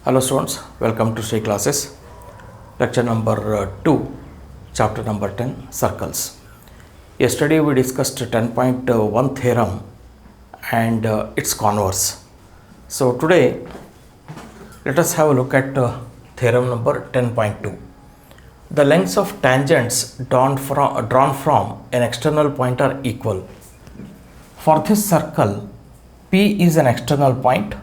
Hello students, welcome to Sri classes. Lecture number 2, chapter number 10, circles. Yesterday we discussed 10.1 theorem and its converse. So today let us have a look at theorem number 10.2. The lengths of tangents drawn from an external point are equal. For this circle, P is an external point,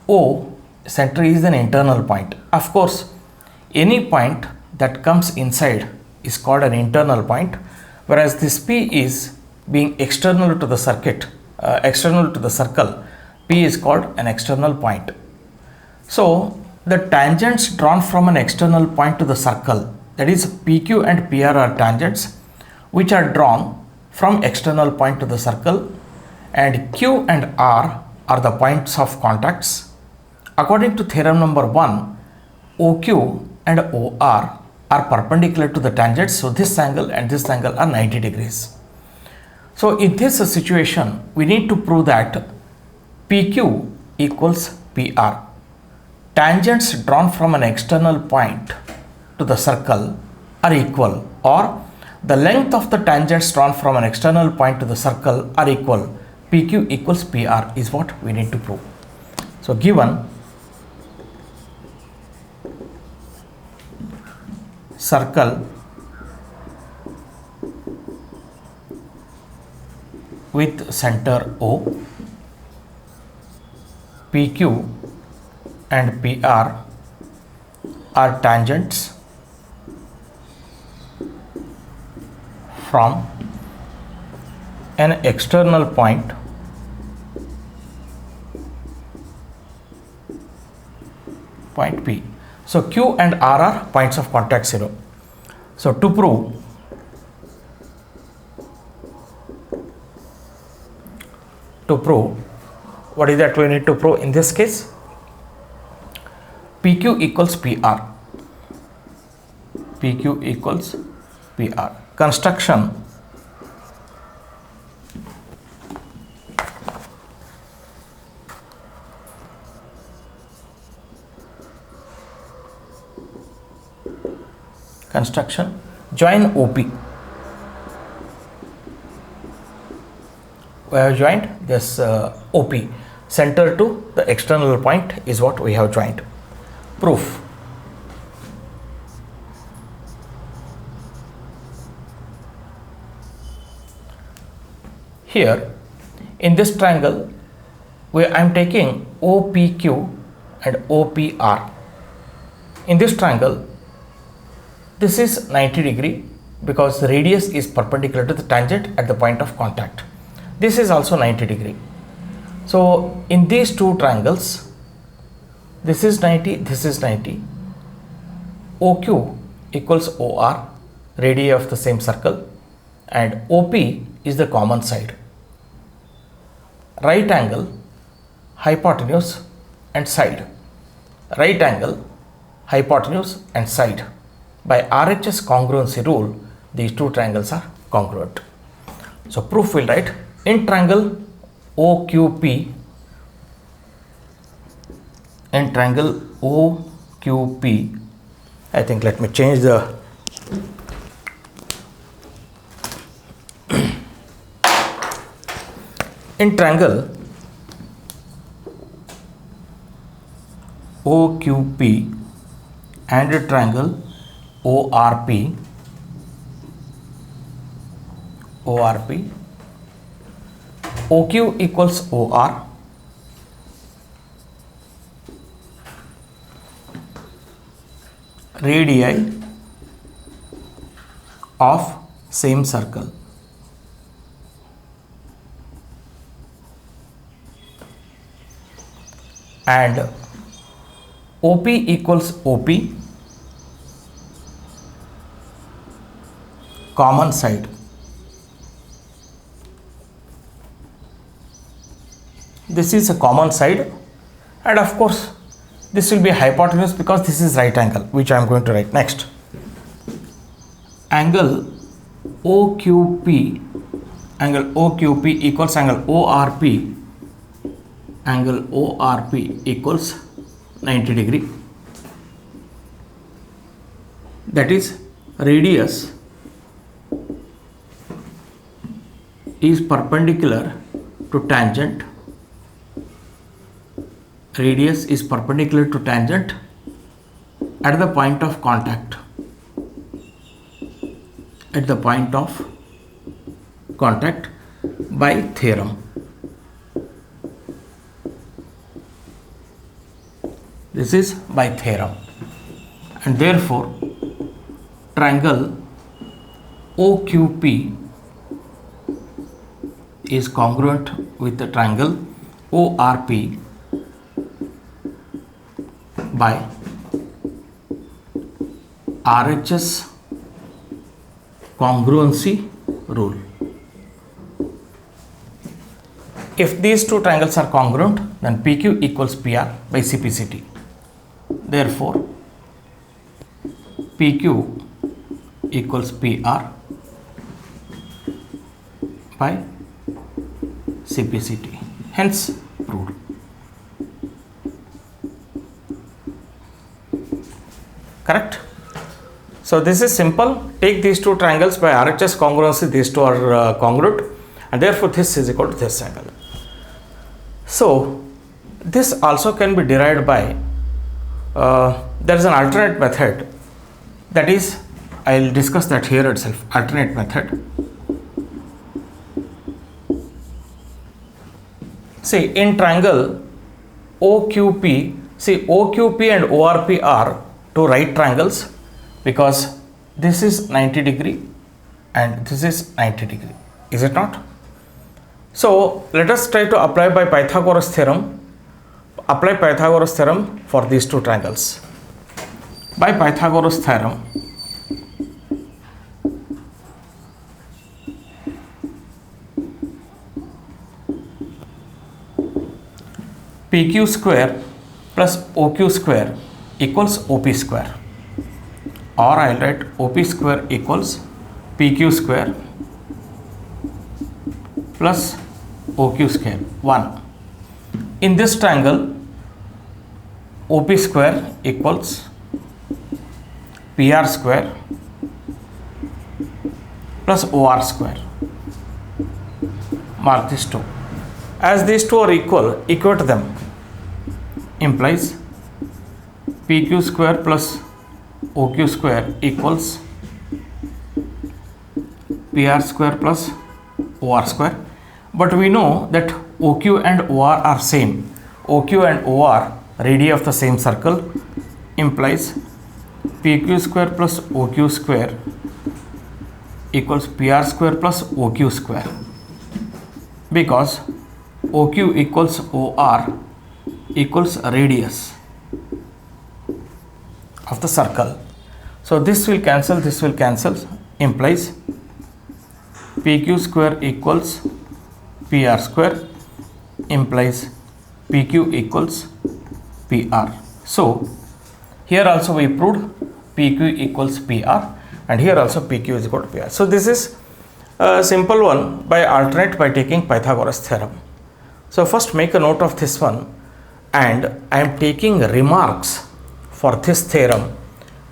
O center is an internal point. Of course, any point that comes inside is called an internal point, whereas this P is being external to the circle, P is called an external point. So the tangents drawn from an external point to the circle, that is PQ and PR are tangents which are drawn from external point to the circle, and Q and R are the points of contacts. According to theorem number 1, OQ and OR are perpendicular to the tangents, so this angle and this angle are 90 degrees. So in this situation, we need to prove that PQ equals PR. Tangents drawn from an external point to the circle are equal, or the length of the tangents drawn from an external point to the circle are equal. PQ equals PR is what we need to prove. So given circle with center O, PQ and PR are tangents from an external point P. So Q and R are points of contact 0. So to prove what is that we need to prove in this case? PQ equals PR. PQ equals PR. Construction join OP. We have joined this OP, center to the external point is what we have joined. Proof. Here in this triangle I am taking OPQ and OPR. In this triangle, this is 90 degree because the radius is perpendicular to the tangent at the point of contact. This is also 90 degree. So in these two triangles, this is 90, this is 90. OQ equals OR, radii of the same circle, and OP is the common side. Right angle, hypotenuse and side. Right angle, hypotenuse and side. By RHS congruency rule, these two triangles are congruent. So proof will write in triangle OQP, in triangle OQP, I think let me change the in triangle OQP and a triangle ORP, OQ equals OR, radii of same circle. And OP equals OP, common side. This is a common side, and of course this will be hypotenuse because this is right angle, which I am going to write next. Angle OQP angle OQP equals angle ORP equals 90 degree, that is radius is perpendicular to tangent, radius is perpendicular to tangent at the point of contact, at the point of contact by theorem. This is by theorem, and therefore triangle OQP is congruent with the triangle ORP by RHS congruency rule. If these two triangles are congruent, then PQ equals PR by CPCT. Therefore, PQ equals PR by CPCT. Hence, proved. Correct? So, this is simple. Take these two triangles by RHS congruency, these two are congruent, and therefore this is equal to this angle. So, this also can be derived by there is an alternate method, that is, I will discuss that here itself. Alternate method. See, in triangle OQP, see OQP and ORP are two right triangles because this is 90 degree and this is 90 degree. Is it not? So, let us try to apply by Pythagoras theorem. Apply Pythagoras theorem for these two triangles. By Pythagoras theorem, PQ square plus OQ square equals OP square, or I will write OP square equals PQ square plus OQ square 1. In this triangle, OP square equals PR square plus OR square. Mark these two. As these two are equal, equate them. Implies PQ square plus OQ square equals PR square plus OR square. But we know that OQ and OR are same. OQ and OR radii of the same circle, implies PQ square plus OQ square equals PR square plus OQ square, because OQ equals OR equals radius of the circle. So this will cancel, implies PQ square equals PR square, implies PQ equals PR. So here also we proved PQ equals PR, and here also PQ is equal to PR. So this is a simple one by alternate by taking Pythagoras theorem. So first make a note of this one, and I am taking remarks for this theorem.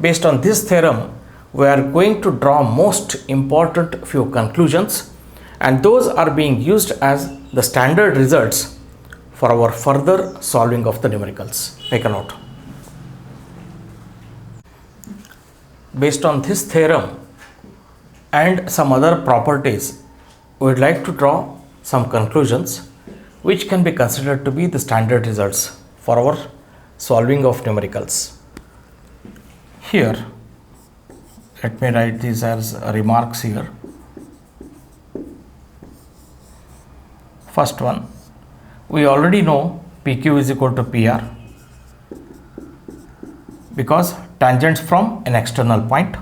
Based on this theorem, we are going to draw most important few conclusions, and those are being used as the standard results for our further solving of the numericals. Make a note. Based on this theorem and some other properties, we would like to draw some conclusions which can be considered to be the standard results for our solving of numericals. Here, let me write these as remarks here. First one, we already know PQ is equal to PR because tangents from an external point.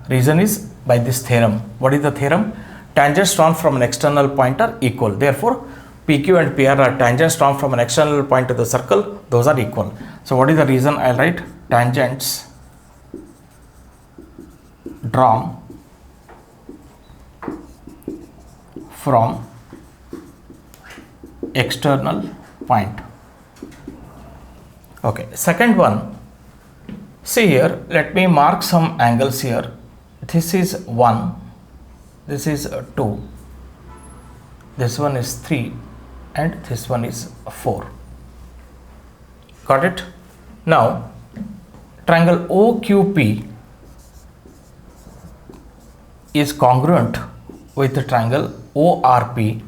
Reason is by this theorem. What is the theorem? Tangents drawn from an external point are equal. Therefore, PQ and PR are tangents drawn from an external point to the circle. Those are equal. So, what is the reason? I will write tangents drawn from external point Okay, second one, see here, let me mark some angles here. This is 1, this is 2, this one is 3, and this one is 4. Got it? Now, triangle OQP is congruent with the triangle ORP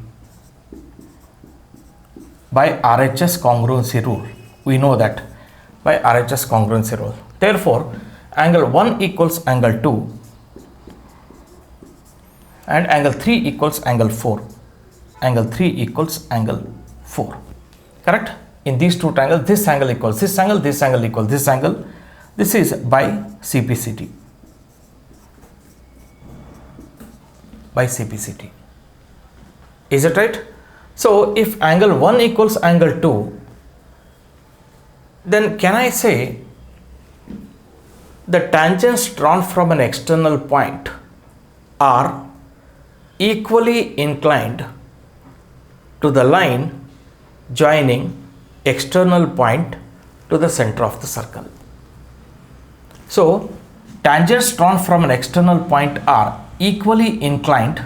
by RHS congruency rule. We know that by RHS congruency rule. Therefore, angle 1 equals angle 2 and angle 3 equals angle 4. Angle 3 equals angle 4. Correct? In these two triangles, this angle equals this angle equals this angle. This is by CPCT. By CPCT. Is it right? So, if angle 1 equals angle 2, then can I say the tangents drawn from an external point are equally inclined to the line joining external point to the center of the circle. So, tangents drawn from an external point are equally inclined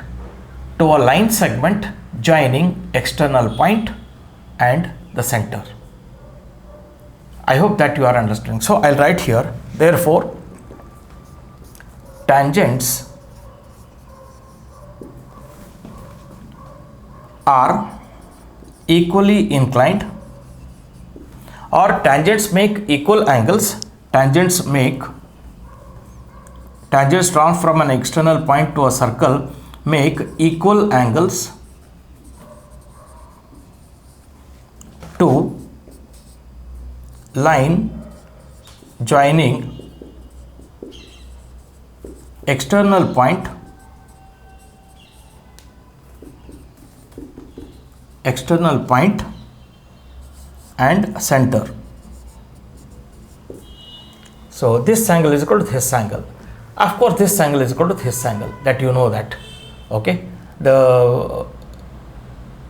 to a line segment joining external point and the center. I hope that you are understanding. So, I'll write here, therefore, tangents are equally inclined, or tangents make equal angles. Tangents drawn from an external point to a circle make equal angles to line joining external point and center. So, this angle is equal to this angle. Of course, this angle is equal to this angle, that you know that. Okay, the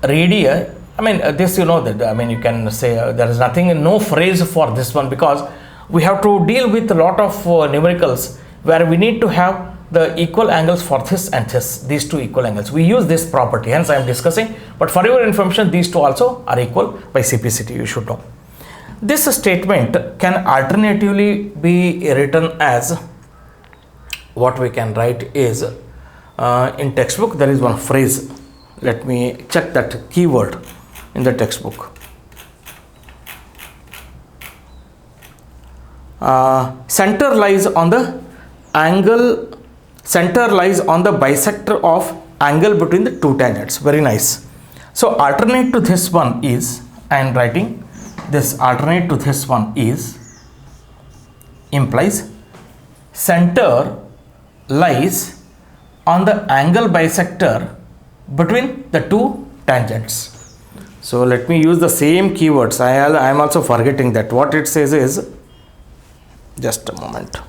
radii, I mean this you know that, I mean you can say there is nothing, no phrase for this one, because we have to deal with a lot of numericals where we need to have the equal angles for this and this, these two equal angles. We use this property, hence I am discussing, but for your information, these two also are equal by CPCT, you should know. This statement can alternatively be written as, what we can write is, in textbook there is one phrase, let me check that keyword in the textbook. Center lies on the bisector of angle between the two tangents. Very nice. So, alternate to this one is, I am writing this, alternate to this one is, implies center lies on the angle bisector between the two tangents. So, let me use the same keywords. I am also forgetting that. What it says is, just a moment.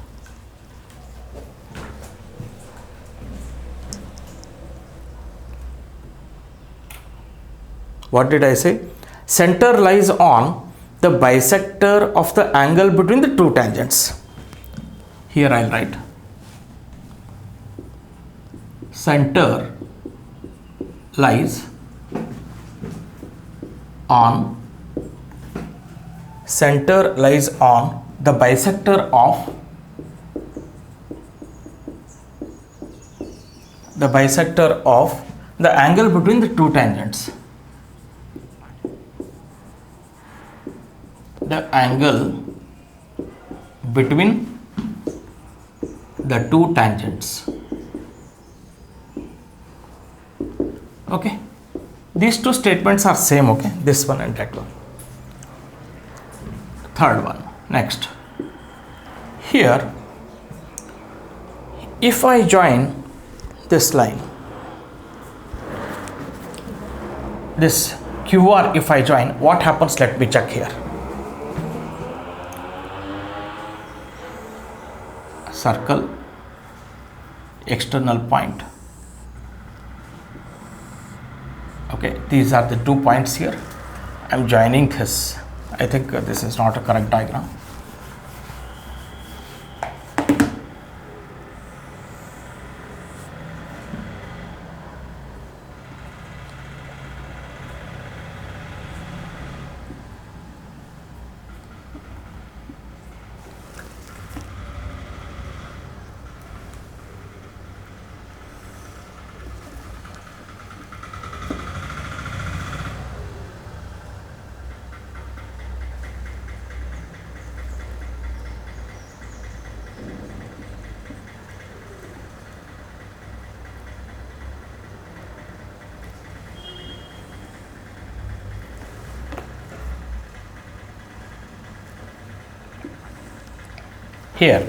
What did I say? Center lies on the bisector of the angle between the two tangents. Here I will write center lies on the bisector of the angle between the two tangents. The angle between the two tangents. Okay, these two statements are same. Okay, this one and that one. Third one, next. Here, if I join this line, this QR, if I join, what happens? Let me check here. Circle, external point. Okay, these are the 2 points here. I am joining this I think this is not a correct diagram. Here,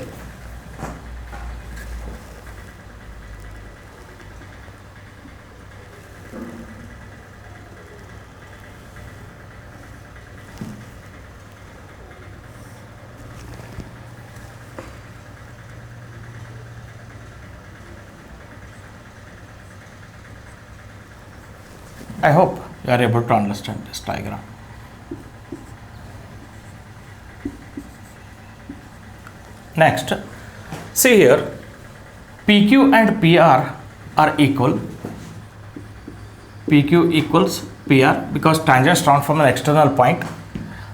I hope you are able to understand this diagram. Next, see here, PQ and PR are equal. PQ equals PR because tangents drawn from an external point.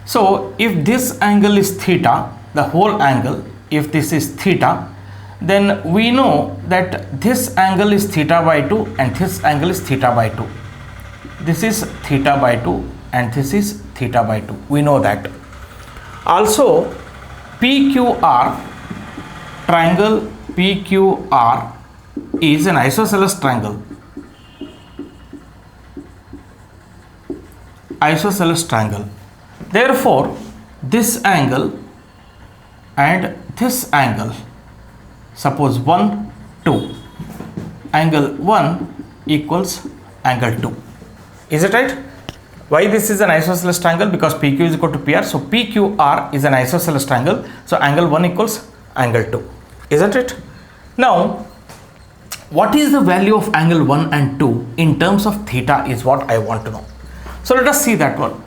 So, if this angle is theta, the whole angle, if this is theta, then we know that this angle is theta by 2 and this angle is theta by 2. This is theta by 2 and this is theta by 2. We know that. Also, PQR, triangle PQR is an isosceles triangle. Isosceles triangle. Therefore, this angle and this angle, suppose 1, 2, angle 1 equals angle 2. Is it right? Why this is an isosceles triangle? Because PQ is equal to PR. So, PQR is an isosceles triangle. So, angle 1 equals angle 2. Isn't it? Now, what is the value of angle 1 and 2 in terms of theta is what I want to know. So, let us see that one.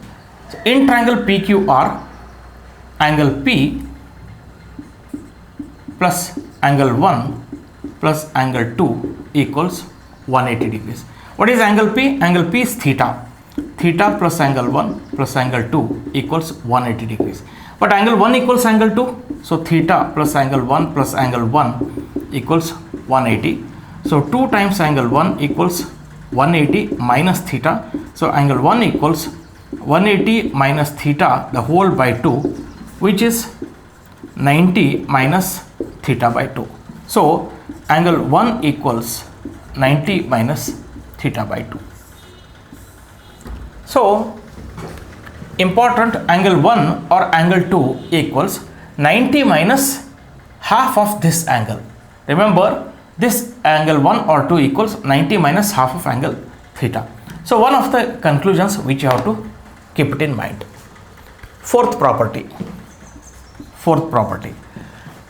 So, in triangle PQR, angle P plus angle 1 plus angle 2 equals 180 degrees. What is angle P? Angle P is theta. Theta plus angle 1 plus angle 2 equals 180 degrees. But angle 1 equals angle 2. So, theta plus angle 1 plus angle 1 equals 180. So, 2 times angle 1 equals 180 minus theta. So, angle 1 equals 180 minus theta the whole by 2, which is 90 minus theta by 2. So, angle 1 equals 90 minus theta by 2. So, important, angle 1 or angle 2 equals 90 minus half of this angle. Remember, this angle 1 or 2 equals 90 minus half of angle theta. So, one of the conclusions which you have to keep it in mind. Fourth property.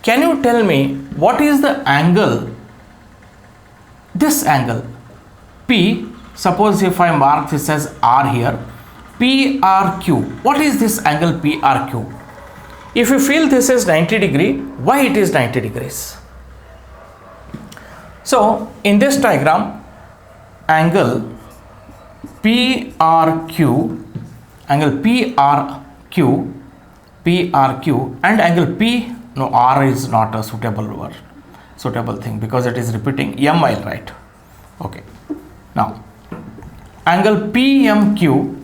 Can you tell me what is the angle, this angle P, suppose if I mark this as R here, PRQ, what is this angle PRQ? If you feel this is 90 degree, why it is 90 degrees? So, in this diagram, angle PRQ and angle P, no, R is not a suitable thing because it is repeating, M I'll write. Okay. Now, angle PMQ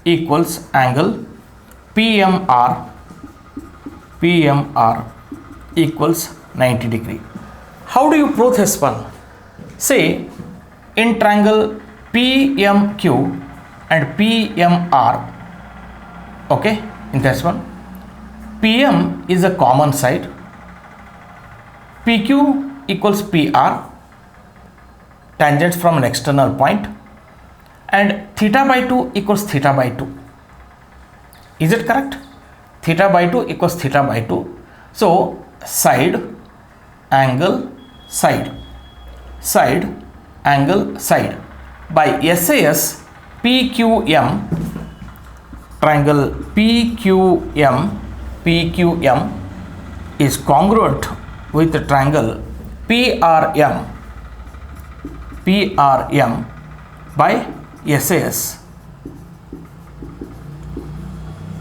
equals angle PMR equals 90 degree. How do you prove this one? Say, in triangle PMQ and PMR, okay, in this one, PM is a common side, PQ equals PR, tangents from an external point, and theta by 2 equals theta by 2. Is it correct? Theta by 2 equals theta by 2. So, side, angle, side, angle, side. By SAS, PQM, triangle PQM is congruent with the triangle PRM by SAS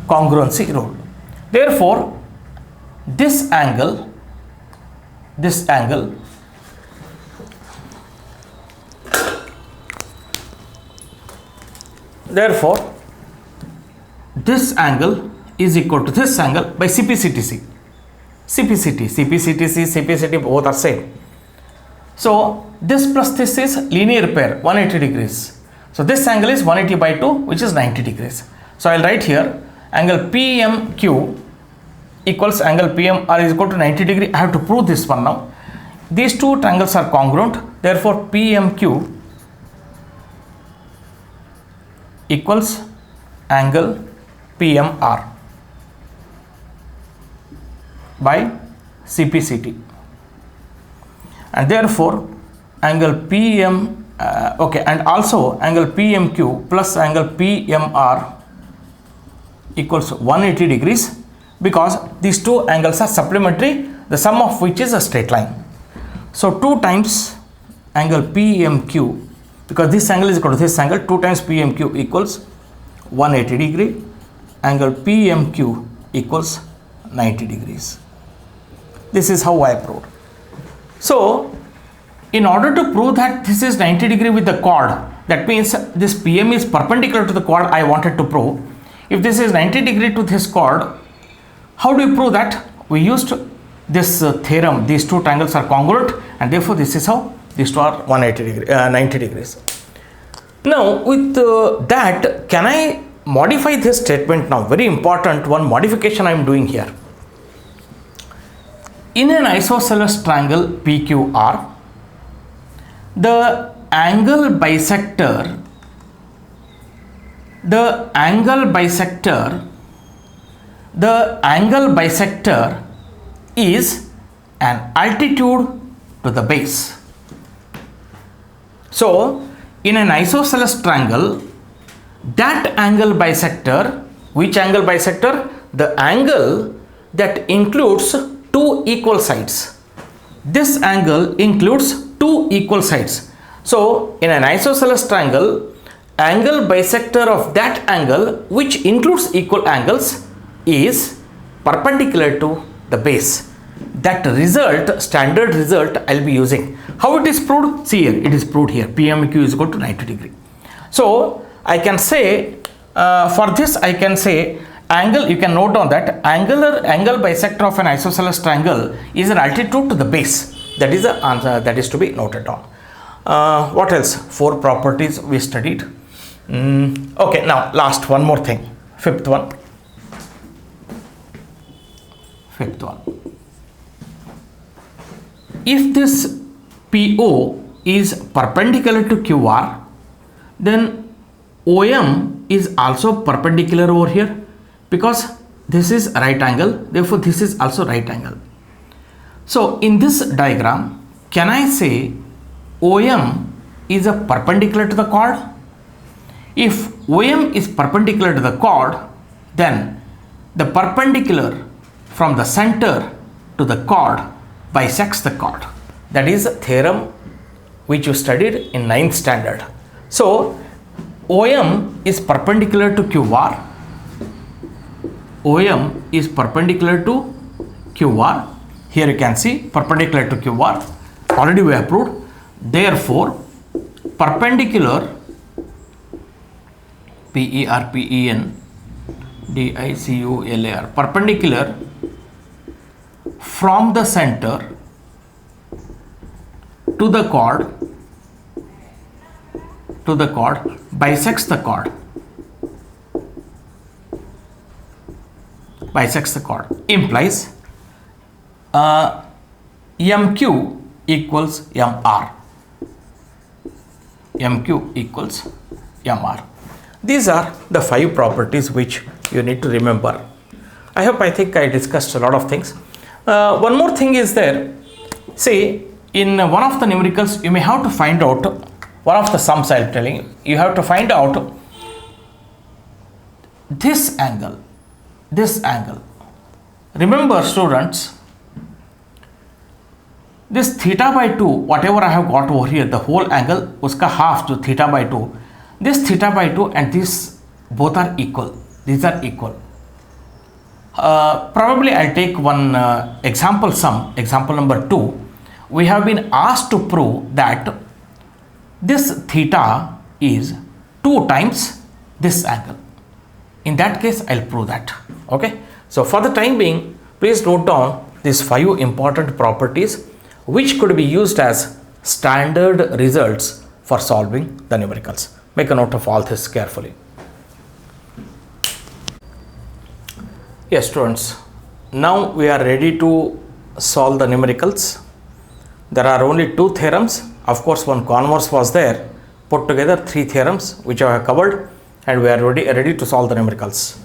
congruency rule. Therefore, this angle is equal to this angle by CPCTC. CPCT both are same. So this plus this is linear pair 180 degrees. So this angle is 180 by 2, which is 90 degrees. So I'll write here angle PMQ equals angle PMR is equal to 90 degree. I have to prove this one now. These two triangles are congruent. Therefore, PMQ equals angle PMR by CPCT, and therefore angle PM and also angle PMQ plus angle PMR equals 180 degrees, because these two angles are supplementary, the sum of which is a straight line. So 2 times angle PMQ, because this angle is equal to this angle, 2 times PMQ equals 180 degree, angle PMQ equals 90 degrees. This is how I proved. So in order to prove that this is 90 degree with the chord, that means this PM is perpendicular to the chord I wanted to prove. If this is 90 degree to this chord, how do you prove that? We used this theorem, these two triangles are congruent, and therefore this is how these two are 90 degrees. Now with that, can I modify this statement now? Very important one modification I am doing here. In an isosceles triangle PQR, the angle bisector is an altitude to the base. So in an isosceles triangle, that angle bisector, which angle bisector? The angle that includes two equal sides. This angle includes two equal sides. So in an isosceles triangle, angle bisector of that angle, which includes equal angles, is perpendicular to the base. That result, standard result, I'll be using. How it is proved? See here, it is proved here. PMQ is equal to 90 degree. So I can say, for this I can say angle, you can note down that angle bisector of an isosceles triangle is an altitude to the base. That is the answer that is to be noted down. What else? 4 properties we studied. Okay, now last one more thing. Fifth one. If this PO is perpendicular to QR, then OM is also perpendicular over here, because this is right angle, therefore this is also right angle. So in this diagram, can I say OM is a perpendicular to the chord? If OM is perpendicular to the chord, then the perpendicular from the center to the chord bisects the chord. That is a theorem which you studied in 9th standard. So OM is perpendicular to QR. OM is perpendicular to QR. Here you can see perpendicular to QR. Already we have proved. Therefore, perpendicular PERPENDICULAR, perpendicular from the center to the chord bisects the chord. Implies MQ equals MR. These are the 5 properties which you need to remember. I think I discussed a lot of things. One more thing is there. See, in one of the numericals, you may have to find out one of the sums I am telling you. You have to find out this angle. Remember students, this theta by 2, whatever I have got over here, the whole angle, uska half to theta by 2, this theta by 2 and this both are equal. These are equal. Probably I'll take one example sum, example number 2. We have been asked to prove that this theta is 2 times this angle. In that case, I'll prove that. Okay. So for the time being, please note down these 5 important properties which could be used as standard results for solving the numericals. Make a note of all this carefully. Yes, students, now we are ready to solve the numericals. There are only 2 theorems. Of course, one converse was there. Put together 3 theorems which I have covered, and we are ready to solve the numericals.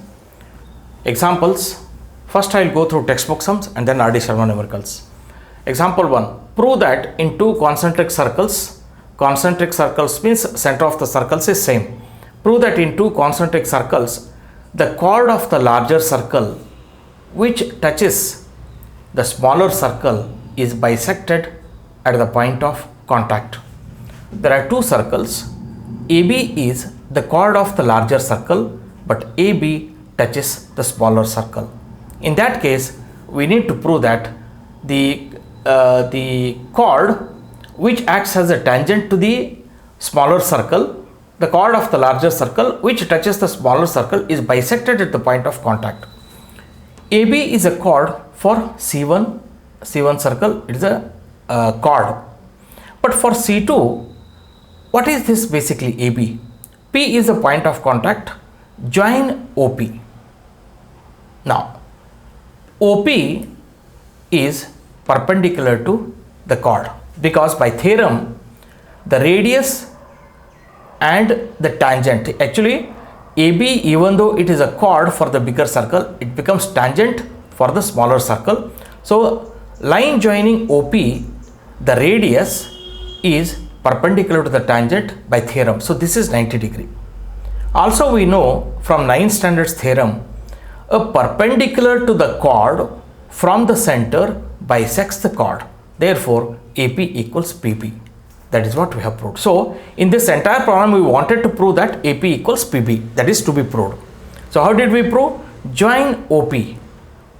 Examples. First, I will go through textbook sums and then R.D. Sharma numericals. Example 1. Prove that in 2 concentric circles means center of the circles is same. Prove that in 2 concentric circles, the chord of the larger circle which touches the smaller circle is bisected at the point of contact. There are 2 circles. AB is the chord of the larger circle, but AB touches the smaller circle. In that case, we need to prove that the chord which acts as a tangent to the smaller circle, the chord of the larger circle which touches the smaller circle is bisected at the point of contact. AB is a chord for C1 circle, it is a chord. But for C2, what is this basically AB? P is a point of contact, join OP. Now, OP is perpendicular to the chord because by theorem, the radius and the tangent, actually AB, even though it is a chord for the bigger circle, it becomes tangent for the smaller circle. So, line joining OP, the radius is perpendicular to the tangent by theorem. So, this is 90 degree. Also, we know from 9th standards theorem, a perpendicular to the chord from the center bisects the chord. Therefore, AP equals PB. That is what we have proved. So, in this entire problem, we wanted to prove that AP equals PB. That is to be proved. So, how did we prove? Join OP.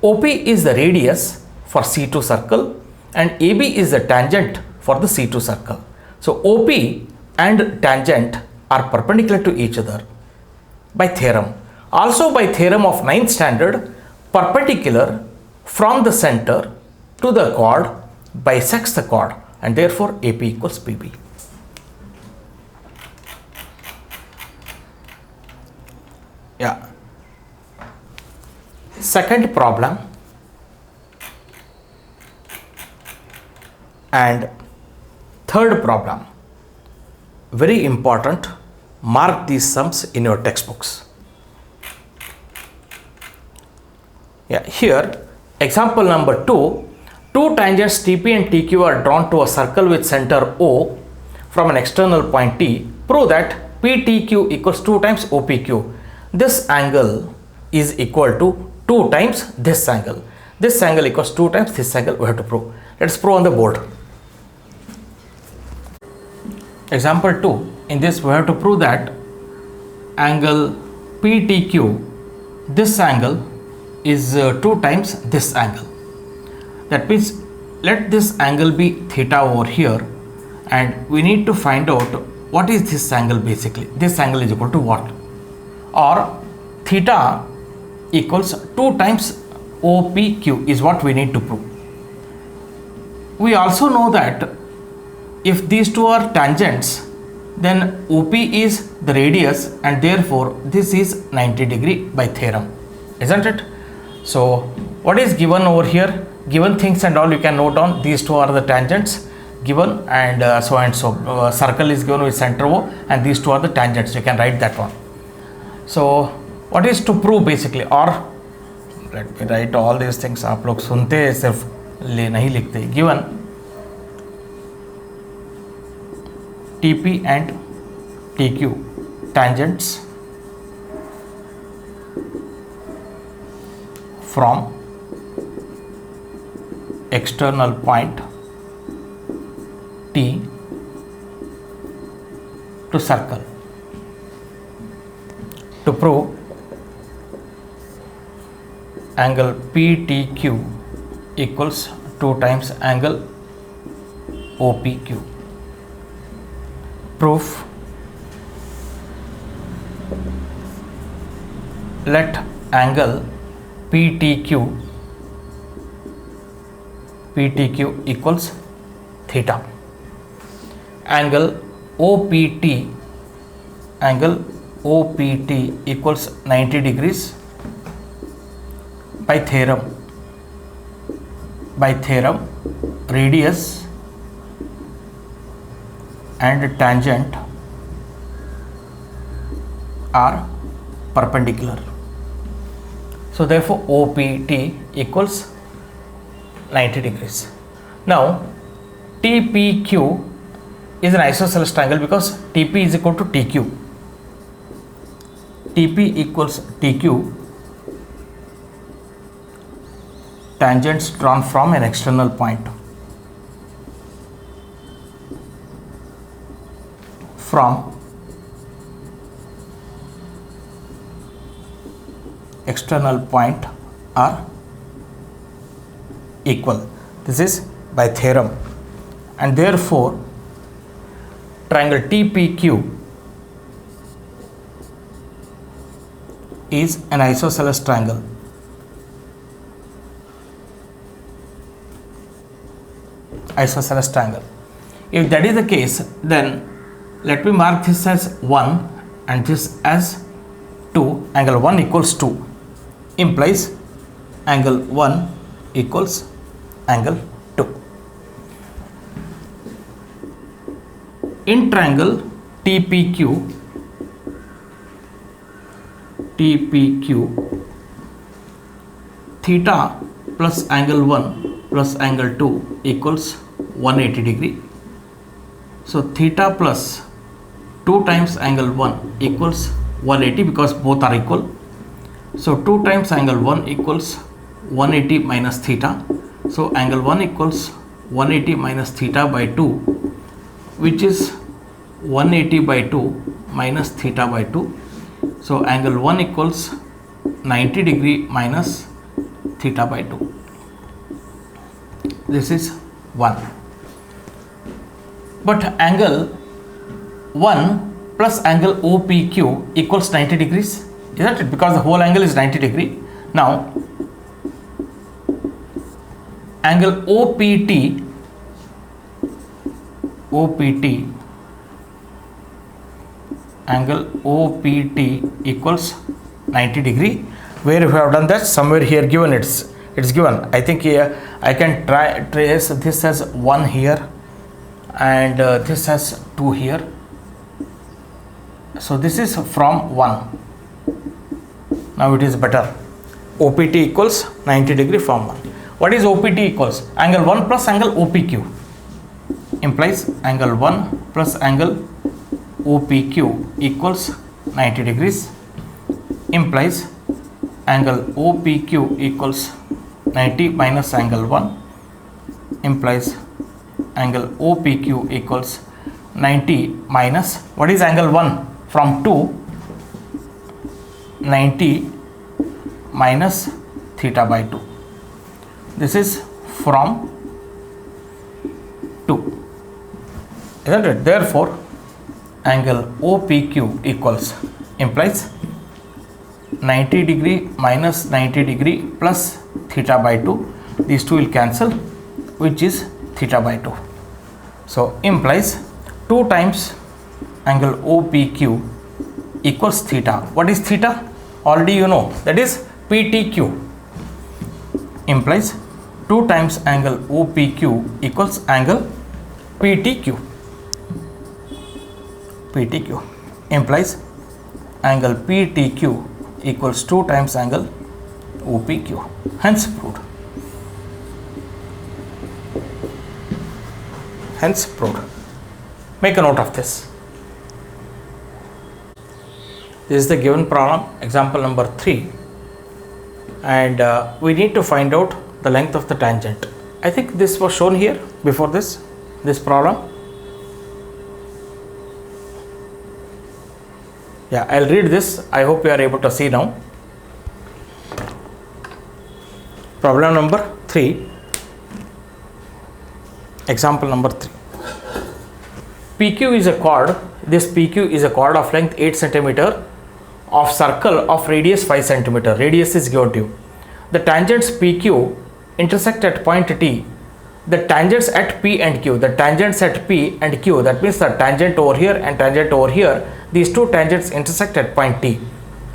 OP is the radius for C2 circle and AB is the tangent for the C2 circle. So, OP and tangent are perpendicular to each other by theorem. Also by theorem of 9th standard, perpendicular from the center to the chord bisects the chord, and therefore AP equals PB. Yeah. Second problem and third problem. Very important. Mark these sums in your textbooks. Yeah, here example number 2. 2 tangents TP and TQ are drawn to a circle with center O from an external point T. Prove that PTQ equals 2 times OPQ. This angle is equal to 2 times this angle. This angle equals 2 times this angle. We have to prove. Let's prove on the board. Example 2. In this we have to prove that angle PTQ, this angle is 2 times this angle. That means let this angle be theta over here, and we need to find out what is this angle basically. This angle is equal to what? Or theta equals 2 times OPQ is what we need to prove. We also know that if these two are tangents, then OP is the radius and therefore this is 90 degree by theorem, isn't it? So what is given over here? Given things and all you can note down. These two are the tangents given, and so and so. Circle is given with center O, and these two are the tangents. You can write that one. So what is to prove basically? Or let me write all these things. आप लोग सुनते हैं सिर्फ नहीं लिखते. Given TP and TQ tangents from external point T to circle. To prove angle PTQ equals 2 times angle OPQ. Proof: let angle PTQ equals theta. Angle OPT equals 90 degrees by theorem. Radius and tangent are perpendicular. So therefore OPT equals 90 degrees. Now TPQ is an isosceles triangle because TP is equal to TQ. TP equals TQ, tangents drawn from an external point. From external point are equal. This is by theorem, and therefore triangle TPQ is an isosceles triangle. If that is the case, then let me mark this as 1 and this as 2. Angle 1 equals 2 implies angle 1 equals angle 2. In triangle TPQ, theta plus angle 1 plus angle 2 equals 180 degree. So theta plus 2 times angle 1 equals 180 because both are equal. So 2 times angle 1 equals 180 minus theta. So angle 1 equals 180 minus theta by 2, which is 180 by 2 minus theta by 2. So angle 1 equals 90 degree minus theta by 2. This is 1. But angle 1 plus angle OPQ equals 90 degrees, isn't it? Because the whole angle is 90 degree. Now angle OPT equals 90 degree. Where we have done that? Somewhere here given, it's given. I think here I can trace this as 1 here and this as 2 here. So this is from 1. Now it is better. OPT equals 90 degree from 1. What is OPT equals? Angle 1 plus angle OPQ implies angle 1 plus angle OPQ equals 90 degrees, implies angle OPQ equals 90 minus angle 1, implies angle OPQ equals 90 minus, what is angle 1 from 2? 90 minus theta by 2. This is from 2, isn't it? Therefore angle OPQ equals, implies 90 degree minus 90 degree plus theta by 2. These two will cancel, which is theta by 2. So implies 2 times angle OPQ equals theta. What is theta? Already you know, that is PTQ. Implies 2 times angle OPQ equals angle PTQ. Implies angle PTQ equals 2 times angle OPQ. Hence proved. Make a note of this. This is the given problem, example number 3, and we need to find out the length of the tangent. I think this was shown here before this problem. Yeah, I'll read this. I hope you are able to see now. Problem number 3, example number 3. PQ is a chord. This PQ is a chord of length 8 cm of circle of radius 5 cm. Radius is given to you. The tangents PQ intersect at point T. The tangents at P and Q. The tangents at P and Q, that means the tangent over here and tangent over here, these two tangents intersect at point T.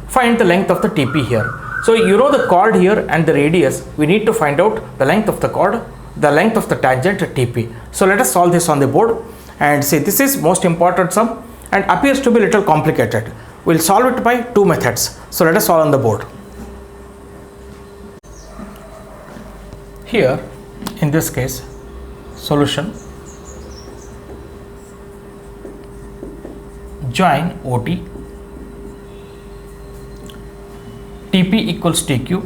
Find the length of the TP here. So you know the chord here and the radius. We need to find out the length of the chord, the length of the tangent TP. So let us solve this on the board and see. This is most important sum and appears to be little complicated. We'll solve it by two methods. So let us solve on the board. Here in this case, solution: join OT, TP equals TQ,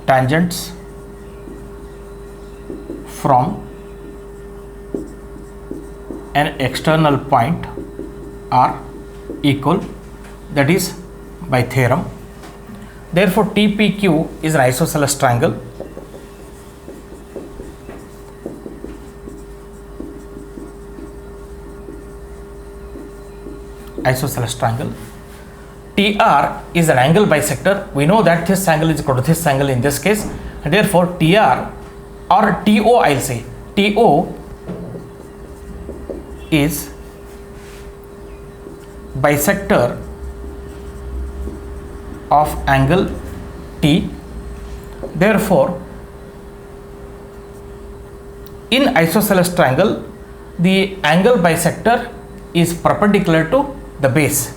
tangents from an external point are equal, that is by theorem. Therefore, TPQ is an isosceles triangle. Isosceles triangle. TR is an angle bisector. We know that this angle is equal to this angle in this case, and therefore TR or TO, I'll say TO is bisector of angle T. Therefore, in isosceles triangle, the angle bisector is perpendicular to the base.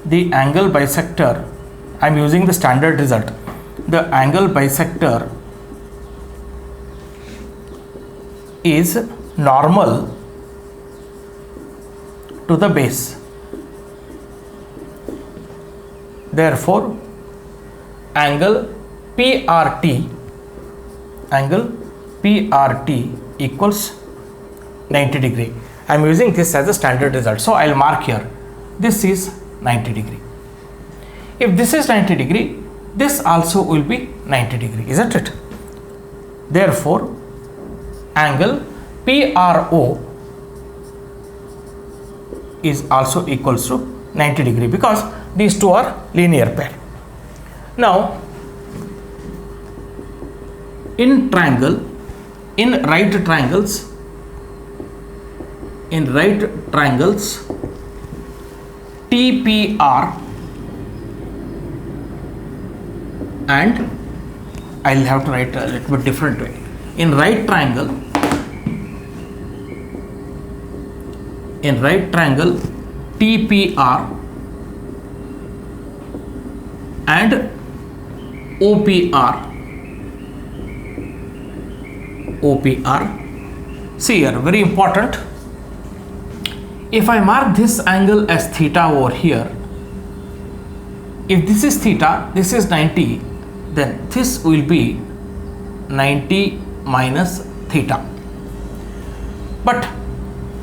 The angle bisector, I am using the standard result. The angle bisector is normal to the base. Therefore, angle PRT equals 90 degree. I am using this as a standard result. So I will mark here, this is 90 degree. If this is 90 degree, this also will be 90 degree, isn't it? Therefore, angle PRO is also equals to 90 degree because these two are linear pair. Now, in right triangles, TPR and I will have to write a little bit different way. In right triangle TPR and OPR. See here, very important. If I mark this angle as theta over here, if this is theta, this is 90, then this will be 90 minus theta. But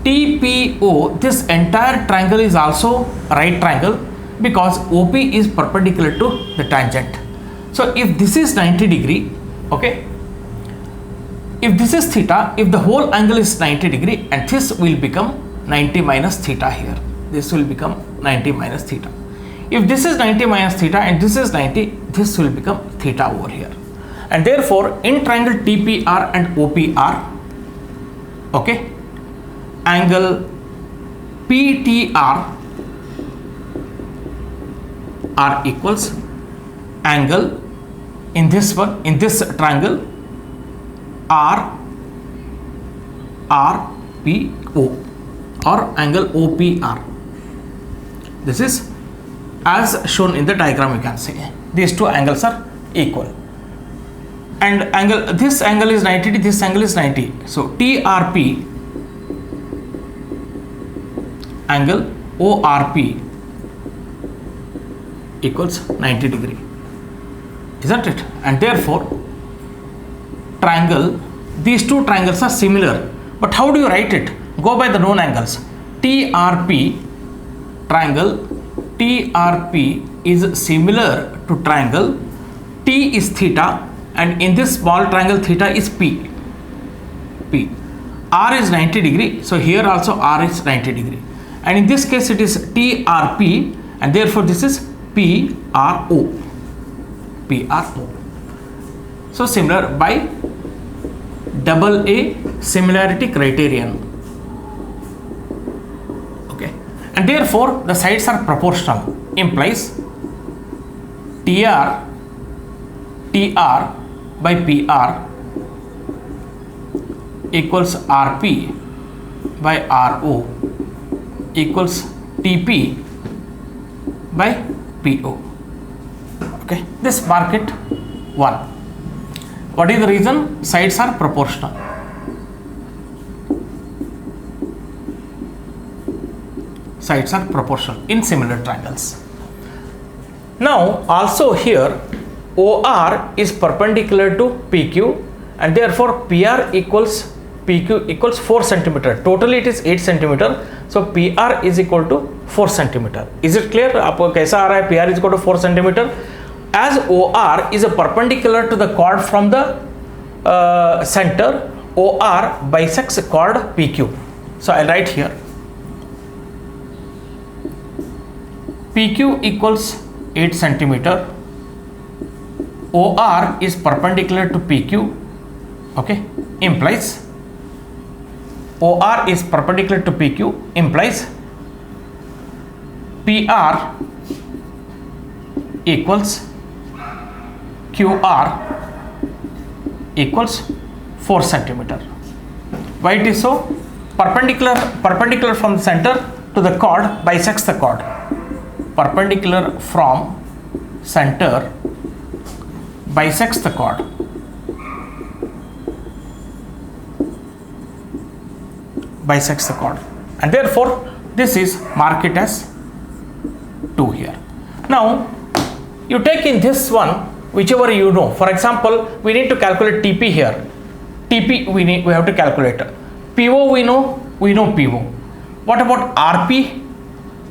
TPO, this entire triangle is also a right triangle because OP is perpendicular to the tangent. So if this is 90 degree, okay, if this is theta, if the whole angle is 90 degree, and this will become 90 minus theta here. This will become 90 minus theta. If this is 90 minus theta and this is 90, this will become theta over here. And therefore, in triangle TPR and OPR, okay, angle PTR R equals angle in this one, in this triangle RPO or angle OPR. This is as shown in the diagram. You can see these two angles are equal. and angle, this angle is 90, this angle is 90. So TRP angle ORP equals 90 degree, isn't it? And therefore triangle, these two triangles are similar, but how do you write it? Go by the known angles. TRP triangle, TRP is similar to triangle, T is theta, and in this small triangle theta is P. R is 90 degree, so here also R is 90 degree, and in this case it is TRP, and therefore this is PRO. So similar by AA similarity criterion. Okay, and therefore the sides are proportional, implies TR by PR equals RP by RO equals TP by PO. Okay, this mark it 1. What is the reason? Sides are proportional. Sides are proportional in similar triangles. Now also here OR is perpendicular to PQ, and therefore PR equals PQ equals 4 centimeter. Totally it is 8 centimeter. So PR is equal to 4 centimeter. Is it clear? आपको कैसा आ रहा है? PR is equal to 4 centimeter. As OR is a perpendicular to the chord from the center, OR bisects chord PQ. So I'll write here PQ equals 8 centimeter. OR is perpendicular to PQ. Okay, implies OR is perpendicular to PQ, implies PR equals QR equals 4 centimeter. Why it is so? Perpendicular from the center to the chord bisects the chord. Perpendicular from center bisects the chord. Bisects the chord, and therefore this is mark it as 2 here. Now you take in this one whichever you know. For example, we need to calculate TP here. TP we have to calculate. PO we know PO. What about RP?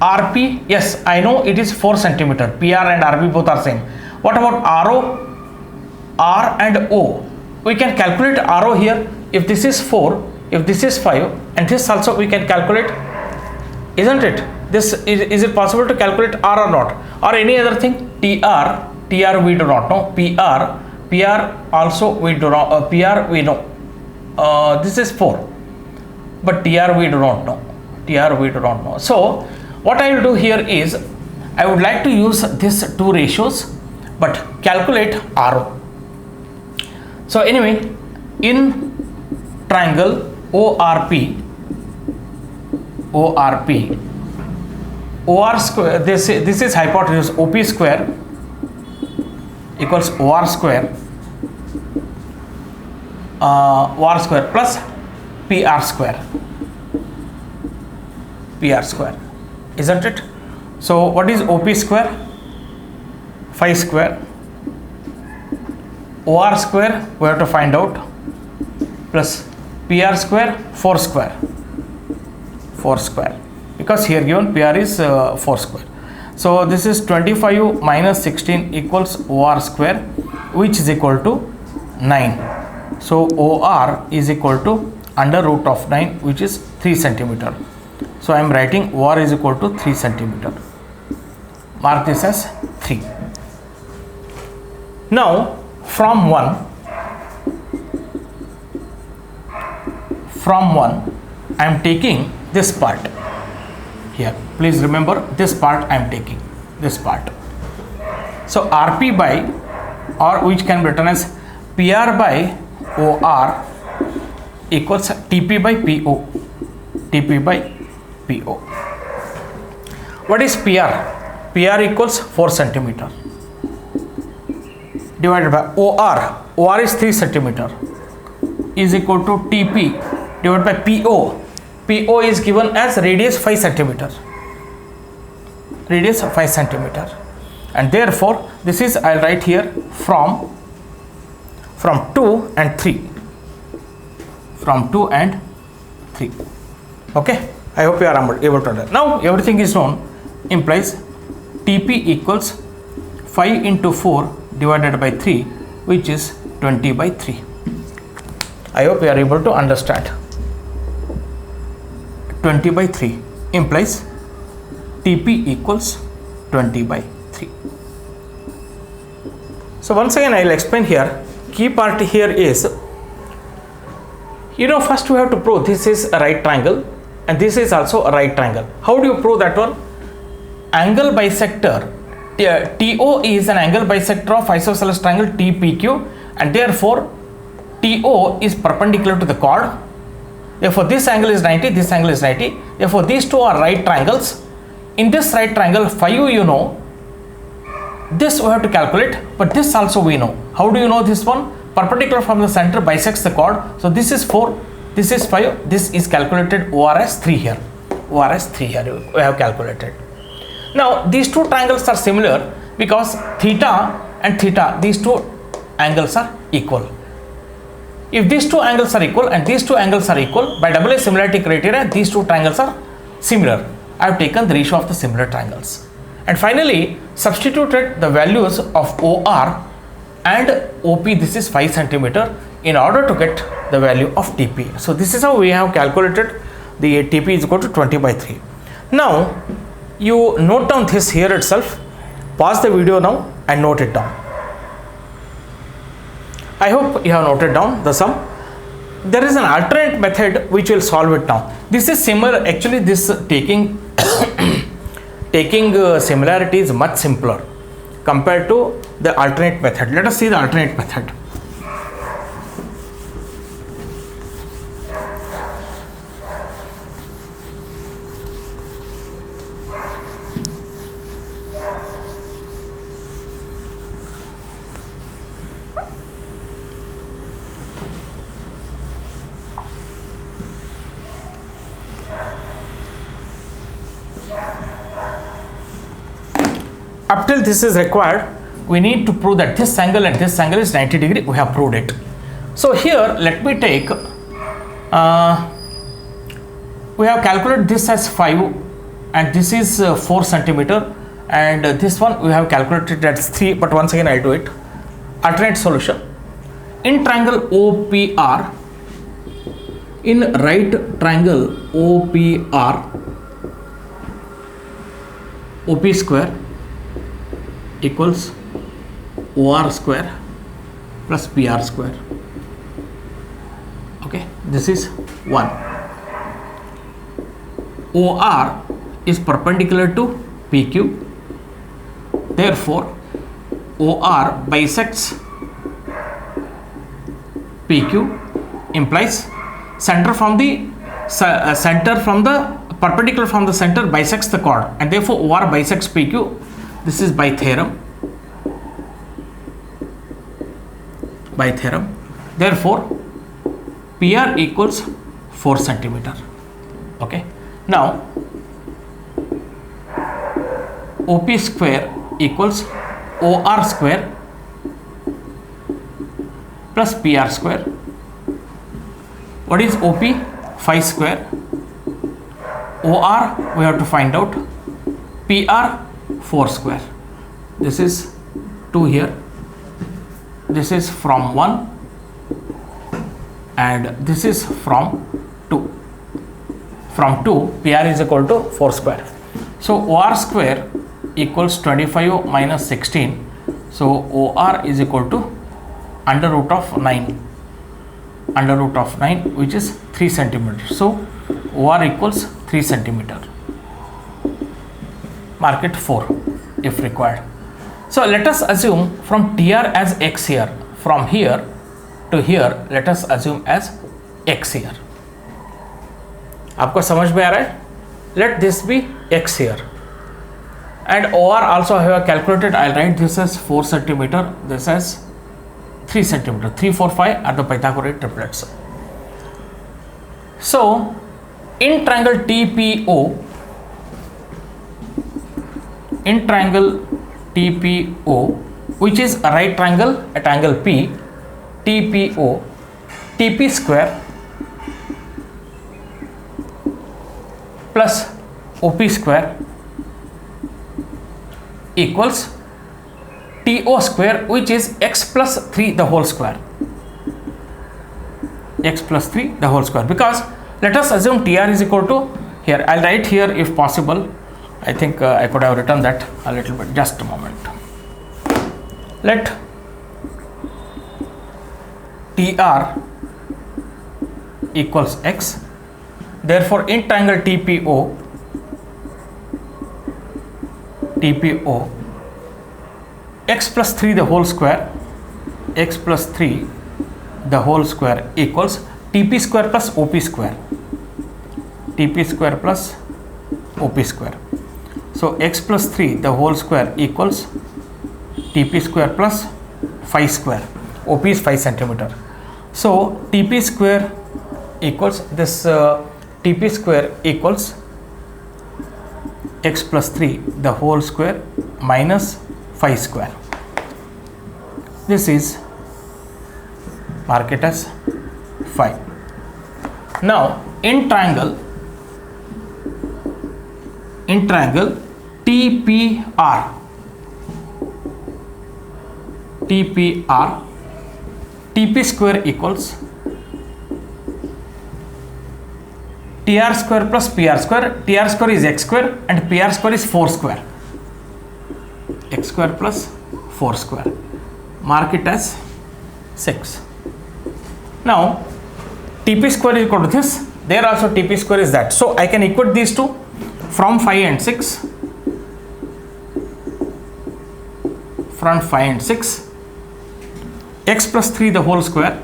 RP, yes, I know it is 4 centimeter. PR and RP both are same. What about RO? R and O. We can calculate RO here. If this is 4, if this is 5, and this also we can calculate, isn't it? This is it possible to calculate R or not? Or any other thing? TR we do not know. PR also we do not. PR we know. This is 4, but TR we do not know. So what I will do here is I would like to use these two ratios, but calculate RO. So anyway, in triangle ORP, OR square, this is hypotenuse, OP square equals OR square plus PR square, isn't it? So what is OP square? 5 square. OR square we have to find out, plus PR square 4 square, because here given PR is 4 square. So this is 25 minus 16 equals OR square, which is equal to 9. So OR is equal to under root of 9, which is 3 centimeter. So I am writing OR is equal to 3 centimeter. Mark this as 3. Now from 1 I am taking this part here. Please remember, this part I am taking, this part. So RP by, or which can be written as PR by OR equals TP by PO. What is PR? PR equals 4 centimeter divided by OR. OR is 3 centimeter is equal to TP divided by PO. PO is given as radius 5 centimeter. Radius 5 centimeter. And therefore, this is, I'll write here from 2 and 3. From 2 and 3. Okay. I hope you are able to understand. Now, everything is known, implies TP equals 5 into 4 divided by 3, which is 20 by 3. I hope you are able to understand. 20 by 3 implies TP equals 20 by 3. So once again I will explain here. Key part here is, first we have to prove this is a right triangle and this is also a right triangle. How do you prove that one? Angle bisector TO is an angle bisector of isosceles triangle TPQ, and therefore TO is perpendicular to the chord. Therefore this angle is 90, this angle is 90. Therefore these two are right triangles. In this right triangle, 5 this we have to calculate, but this also we know. How do you know this one? Perpendicular from the center bisects the chord. So this is 4, this is 5, this is calculated ORS 3 here. ORS 3 here we have calculated. Now these two triangles are similar because theta and theta, these two angles are equal. If these two angles are equal and these two angles are equal, by AA similarity criteria, these two triangles are similar. I have taken the ratio of the similar triangles. And finally, substituted the values of OR and OP, this is 5 centimeter, in order to get the value of TP. So this is how we have calculated the TP is equal to 20 by 3. Now, you note down this here itself. Pause the video now and note it down. I hope you have noted down the sum. There is an alternate method which will solve it now. This is similar, actually this taking similarity is much simpler compared to the alternate method. Let us see the alternate method. Up till this is required, we need to prove that this angle and this angle is 90 degree. We have proved it. So here let me take, we have calculated this as 5 and this is 4 centimeter, and this one we have calculated as 3, but once again I'll do it. Alternate solution. In triangle OPR, in right triangle OPR, OP square equals OR square plus PR square. Okay, this is 1. OR is perpendicular to PQ, therefore OR bisects PQ, implies center from the perpendicular from the center bisects the chord, and therefore OR bisects PQ. This is by theorem. Therefore PR equals 4 centimeter. Okay. Now OP square equals OR square plus PR square. What is OP? 5 square. OR we have to find out. PR 4 square. This is 2 here. This is from 1 and this is from 2. From 2, PR is equal to 4 square. So OR square equals 25 minus 16. So OR is equal to under root of 9. Under root of 9, which is 3 centimeters. So OR equals 3 centimeter. Mark it 4 if required. So let us assume from TR as X here, from here to here let us assume as X here. आपको समझ में आ रहा है? Let this be X here. And OR also I have calculated. I'll write this as 4 centimeter, this as 3 centimeter. 3, 4, 5 are the Pythagorean triplets. So in triangle TPO, which is a right triangle at angle P, TPO, TP square plus OP square equals TO square, which is x plus 3 the whole square. X plus 3 the whole square, because let us assume TR is equal to, here I'll write here if possible. I think I could have written that a little bit. Just a moment. Let TR equals x. Therefore, in triangle TPO, x plus 3 the whole square, x plus 3 the whole square equals TP square plus OP square, TP square plus OP square. So x plus 3 the whole square equals TP square plus 5 square. OP is 5 centimeter. So TP square equals this, TP square equals x plus 3 the whole square minus 5 square. This is, mark it as 5. Now in triangle TPR, TP square equals TR square plus PR square. TR square is x square and PR square is 4 square. X square plus 4 square. Mark it as 6. Now TP square is equal to this. There also TP square is that. So I can equate these two from 5 and 6. From 5 and 6. X plus 3 the whole square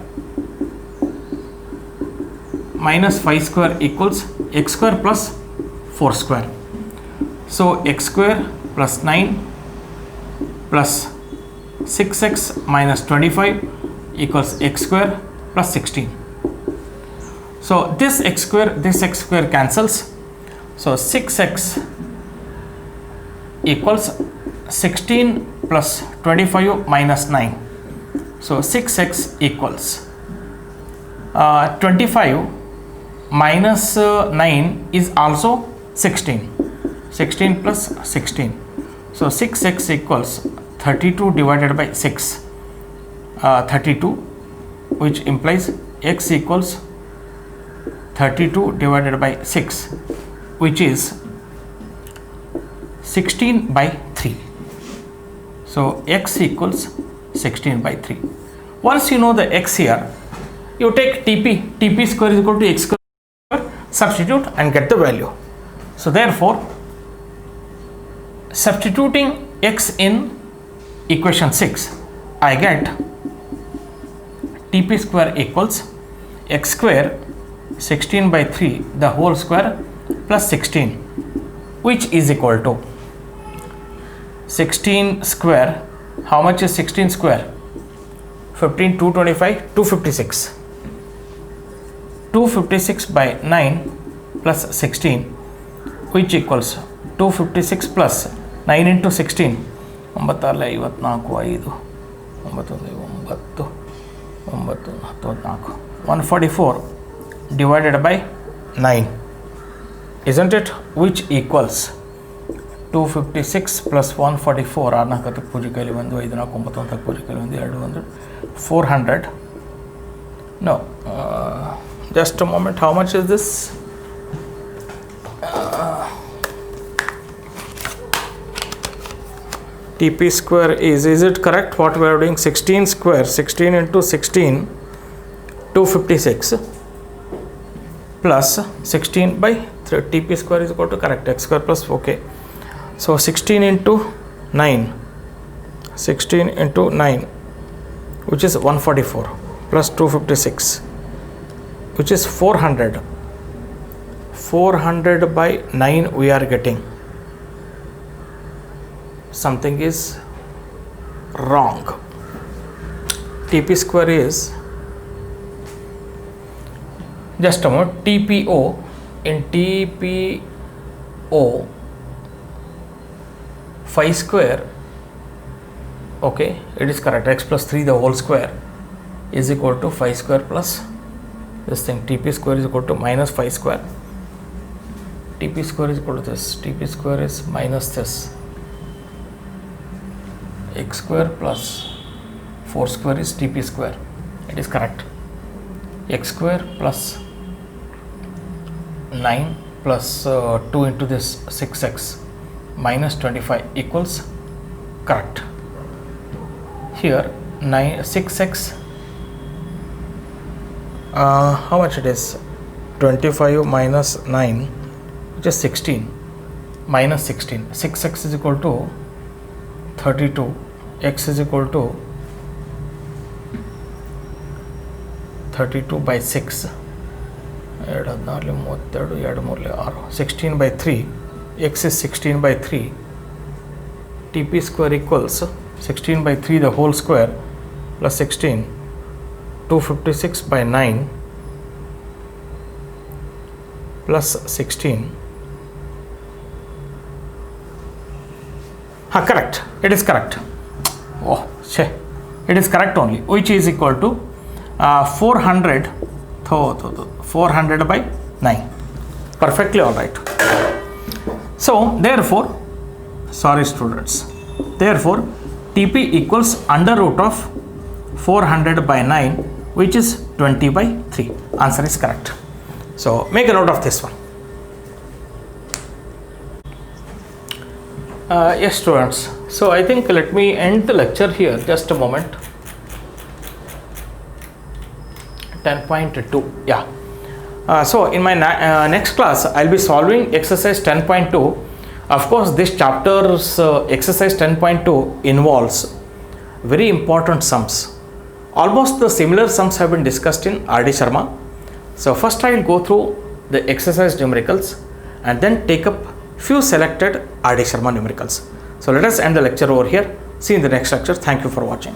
minus 5 square equals x square plus 4 square. So x square plus 9 plus 6x minus 25 equals x square plus 16. So this x square cancels. So 6x equals 16 plus 25 minus 9. So 6x equals 25 minus 9 is also 16. 16 plus 16. So 6x equals 32 divided by 6. 32, which implies x equals 32 divided by 6, which is 16 by 3. So x equals 16 by 3. Once you know the x here, you take TP square is equal to x square, substitute and get the value. So therefore, substituting x in equation 6, I get TP square equals x square 16 by 3 the whole square plus 16, which is equal to 16 square. How much is 16 square? 15, 225, 256. 256 by 9 plus 16, which equals 256 plus 9 into 16. 144 divided by 9, isn't it? Which equals 256 plus 144 400. No, just a moment. How much is this? TP square is it correct what we are doing? 16 square, 16 into 16, 256 plus 16 by 3. TP square is equal to correct x square plus, okay. So 16 into 9, 16 into 9, which is 144 plus 256, which is 400. 400 by 9 we are getting. Something is wrong. TP square is, just a moment, TPO in TPO phi square, okay, it is correct, x plus 3 the whole square is equal to phi square plus this thing, TP square is equal to minus phi square, TP square is equal to this, TP square is minus this, x square plus 4 square is TP square, it is correct, x square plus 9 plus 2 into this 6x minus 25 equals correct. Here 6x, how much it is, 25 minus 9 which is 16, minus 16, 6x is equal to 32, x is equal to 32 by 6, 16 by 3, x is 16 by 3, TP square equals 16 by 3 the whole square plus 16, 256 by 9 plus 16. Correct, it is correct. Oh, it is correct only, which is equal to 400 by 9. Perfectly all right. So therefore, sorry students, therefore TP equals under root of 400 by 9, which is 20 by 3. Answer is correct. So make a note of this one. Yes students, so I think let me end the lecture here, just a moment. 10.2, yeah. So in my next class I'll be solving exercise 10.2. Of course this chapter's exercise 10.2 involves very important sums. Almost the similar sums have been discussed in R.D. Sharma. So first I will go through the exercise numericals and then take up few selected R.D. Sharma numericals. So let us end the lecture over here. See you in the next lecture. Thank you for watching.